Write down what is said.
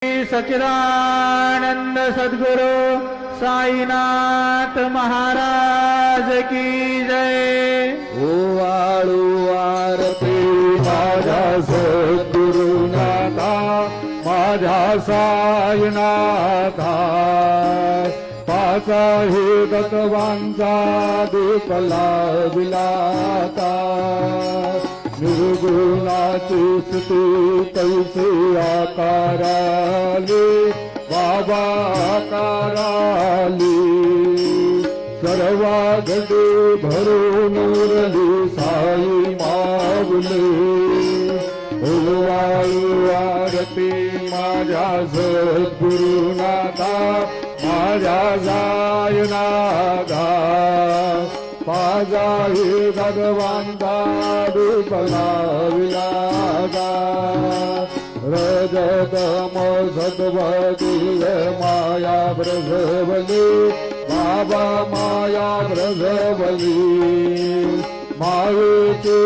सच्चिदानंद सद्गुरु साईनाथ महाराज की जय। ओवाळू आरती माझ्या सद्गुरुनाथा, माझ्या साईनाथा, पाचा हे तत्वांचा दीप लाविलाता। निर्गुणाची स्तुती तैसे आकाराली, बाबा आकाराली, सर्वागडी भरून उरली साई माऊली। ओवाळू आरती माझ्या सद्गुरुनाथा, माझ्या साईनाथा, पाजाही भगवंता रूप लाविलागा। रजत सत्वती माया ब्रजवली, बाबा माया ब्रजवली, मायेची